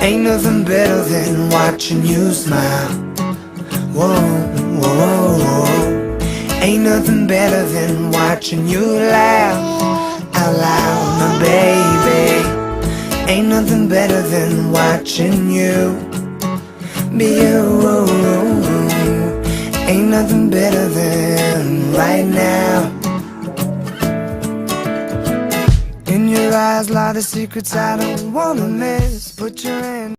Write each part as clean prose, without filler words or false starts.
Ain't nothing better than watching you smile. Whoa, whoa, whoa. Ain't nothing better than watching you laugh out loud, my baby. Ain't nothing better than watching you be you. Ain't nothing better than right now. In your eyes lie the secrets I don't wanna miss. Put your hand.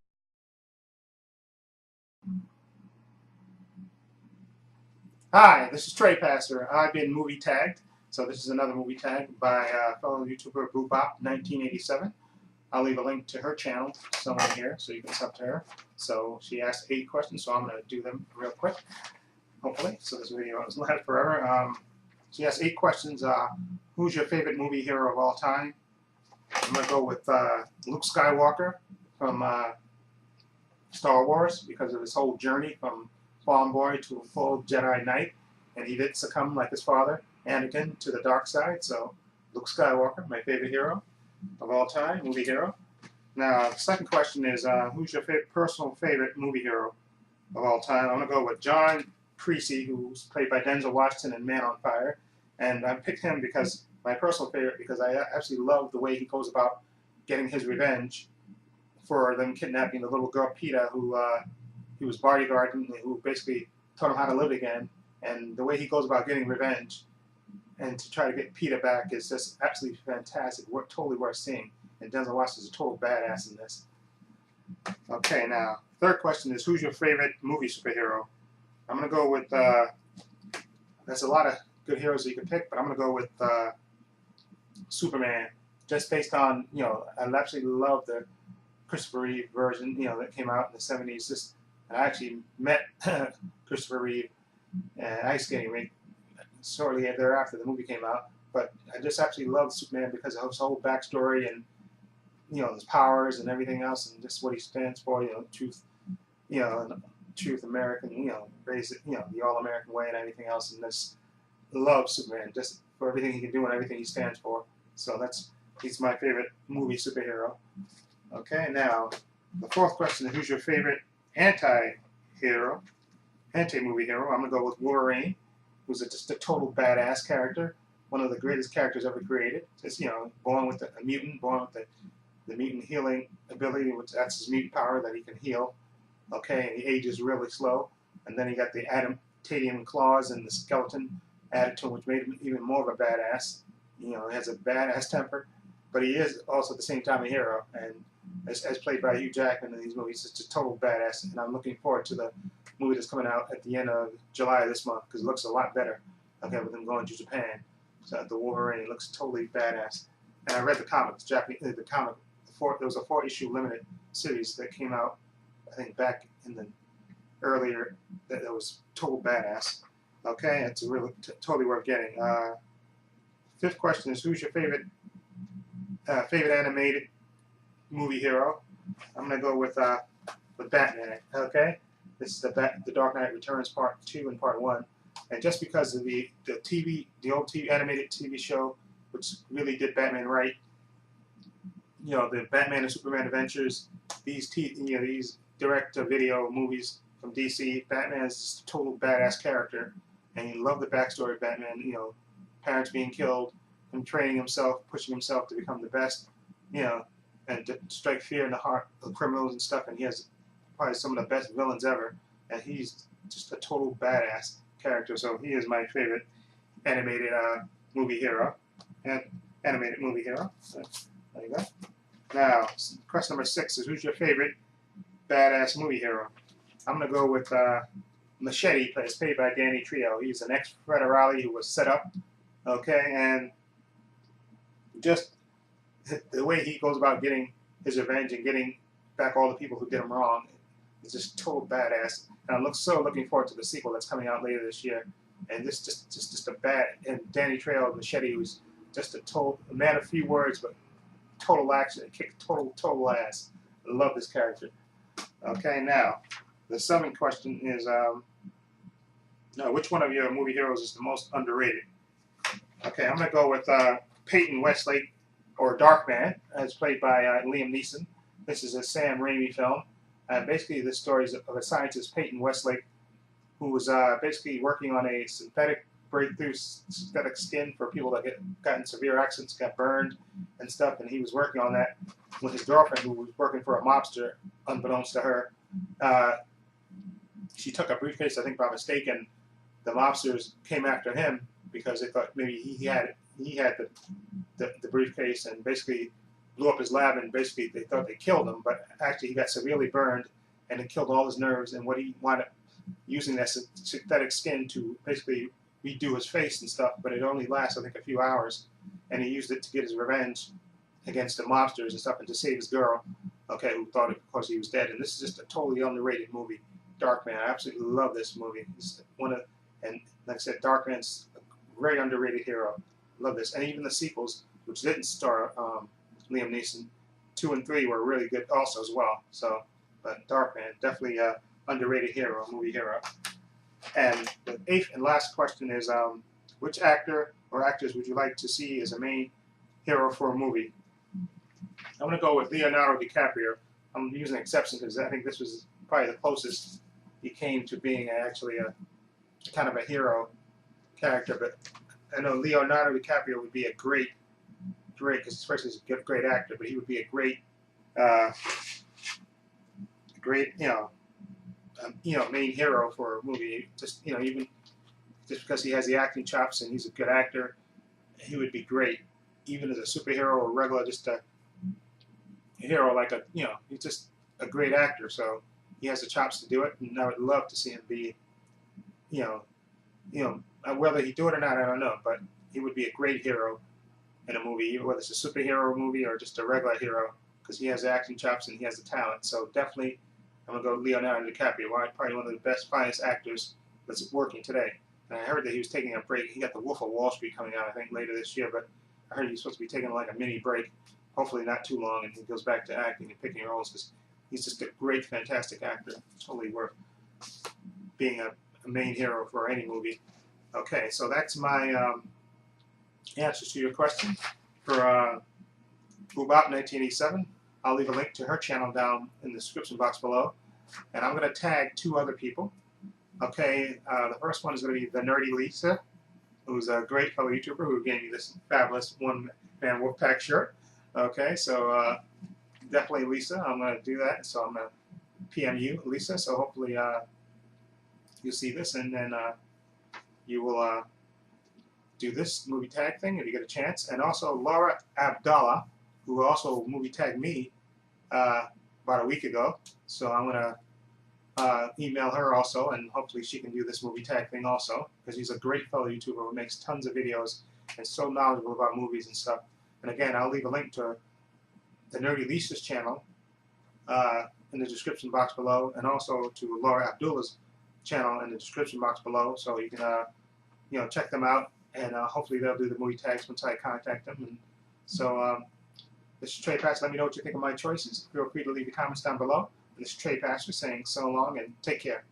Hi, this is Trey Passer. I've been movie tagged. So this is another movie tag by fellow YouTuber Boobop1987. I'll leave a link to her channel somewhere here so you can sub to her. So she asked 8 questions, so I'm going to do them real quick, hopefully. So this video is last forever. She asked 8 questions. Who's your favorite movie hero of all time? I'm going to go with Luke Skywalker from Star Wars because of his whole journey from farm boy to a full Jedi Knight, and he did succumb like his father, Anakin, to the dark side. So Luke Skywalker, my favorite hero of all time, movie hero. Now, the second question is, who's your personal favorite movie hero of all time? I'm going to go with John Creasy, who's played by Denzel Washington in Man on Fire, and I picked him because my personal favorite because I absolutely love the way he goes about getting his revenge for them kidnapping the little girl Peeta, who he was bodyguarding, who basically taught him how to live again. And the way he goes about getting revenge and to try to get Peeta back is just absolutely fantastic. Totally worth seeing. And Denzel Washington's a total badass in this. Okay, now, third question is, who's your favorite movie superhero? I'm going to go with, there's a lot of good heroes that you can pick, but I'm going to go with Superman. Just based on, I absolutely love the Christopher Reeve version, that came out in the 70s. I actually met Christopher Reeve at ice skating rink shortly thereafter the movie came out. But I just absolutely love Superman because of his whole backstory and his powers and everything else, and just what he stands for. Truth, truth, American, basic, the all-American way and everything else. And just love Superman just for everything he can do and everything he stands for. So he's my favorite movie superhero. Okay, now the fourth question is, who's your favorite anti-movie hero? I'm going to go with Wolverine, who's just a total badass character, one of the greatest characters ever created. Just, born with a mutant, born with the mutant healing ability, which that's his mutant power that he can heal. Okay, and he ages really slow. And then he got the adamantium claws and the skeleton added to him, which made him even more of a badass. He has a badass temper, but he is also at the same time a hero. And as played by Hugh Jackman in these movies, it's a total badass. And I'm looking forward to the movie that's coming out at the end of July this month because it looks a lot better. Okay, with him going to Japan. So the Wolverine looks totally badass. And I read the comics, there was a 4-issue limited series that came out, I think, back in the earlier, that was total badass. Okay, it's really totally worth getting. Fifth question is, who's your favorite animated movie hero? I'm gonna go with Batman. Okay, this is the Dark Knight Returns Part 2 and Part 1, and just because of the old animated TV show, which really did Batman right. The Batman and Superman adventures, these direct-to-video movies from DC. Batman is just a total badass character, and you love the backstory of Batman. Parents being killed, him training himself, pushing himself to become the best. And to strike fear in the heart of criminals and stuff. And he has probably some of the best villains ever. And he's just a total badass character. So he is my favorite animated movie hero. And animated movie hero. So, there you go. Now, question number 6 is, who's your favorite badass movie hero? I'm going to go with Machete, played by Danny Trejo. He's an ex-federale who was set up. Okay, and just the way he goes about getting his revenge and getting back all the people who did him wrong is just total badass. And I'm looking forward to the sequel that's coming out later this year. And this just a bad. And Danny Trejo, Machete, who's just a man of few words, but total action, kick total ass. I love this character. Okay, now the second question is, which one of your movie heroes is the most underrated? Okay, I'm gonna go with Peyton Westlake, or Darkman, as played by Liam Neeson. This is a Sam Raimi film. Basically, this story is of a scientist, Peyton Westlake, who was basically working on a synthetic breakthrough synthetic skin for people that got in severe accidents, got burned and stuff. And he was working on that with his girlfriend, who was working for a mobster, unbeknownst to her. She took a briefcase, I think, by mistake, and the mobsters came after him because they thought maybe he had the briefcase, and basically blew up his lab, and basically they thought they killed him, but actually he got severely burned, and it killed all his nerves. And what he wound up using that synthetic skin to basically redo his face and stuff, but it only lasts, I think, a few hours, and he used it to get his revenge against the mobsters and stuff, and to save his girl, okay, who thought, of course, he was dead. And this is just a totally underrated movie, Darkman. I absolutely love this movie. It's and like I said, Darkman's a very underrated hero. Love this, and even the sequels, which didn't star Liam Neeson, 2 and 3 were really good also as well. So, but Darkman, definitely a underrated hero, movie hero. And the 8th and last question is, which actor or actors would you like to see as a main hero for a movie? I'm going to go with Leonardo DiCaprio. I'm using an exception because I think this was probably the closest he came to being actually a kind of a hero character. But I know Leonardo DiCaprio would be a great, because especially he's a great actor, but he would be a great, main hero for a movie. Just, even just because he has the acting chops and he's a good actor, he would be great. Even as a superhero or regular, just a hero, like he's just a great actor. So he has the chops to do it, and I would love to see him be, whether he do it or not, I don't know, but he would be a great hero in a movie, whether it's a superhero movie or just a regular hero, because he has the acting chops and he has the talent. So definitely, I'm gonna go Leonardo DiCaprio. Probably one of the best, finest actors that's working today. And I heard that he was taking a break. He got The Wolf of Wall Street coming out, I think, later this year, but I heard he's supposed to be taking like a mini break, hopefully not too long, and he goes back to acting and picking roles, because he's just a great, fantastic actor. Totally worth being a main hero for any movie. Okay, so that's my answers to your question for Boobop 1987. I'll leave a link to her channel down in the description box below, and I'm going to tag 2 other people. Okay, the first one is going to be TheNerdyLisa, who's a great fellow YouTuber who gave me this fabulous one-man Wolfpack shirt. Okay, so definitely Lisa, I'm going to do that. So I'm going to PM you, Lisa. So hopefully you'll see this, and then you will do this movie tag thing if you get a chance. And also Lara Abdallah, who also movie tagged me about a week ago. So I'm going to email her also, and hopefully she can do this movie tag thing also, because he's a great fellow YouTuber who makes tons of videos and so knowledgeable about movies and stuff. And again, I'll leave a link to the Nerdy Lisa's channel in the description box below, and also to Lara Abdullah's channel in the description box below, so you can check them out, and hopefully they'll do the movie tags once I contact them. And so this is Trey Pastor. Let me know what you think of my choices. Feel free to leave your comments down below. And this is Trey Pastor saying so long and take care.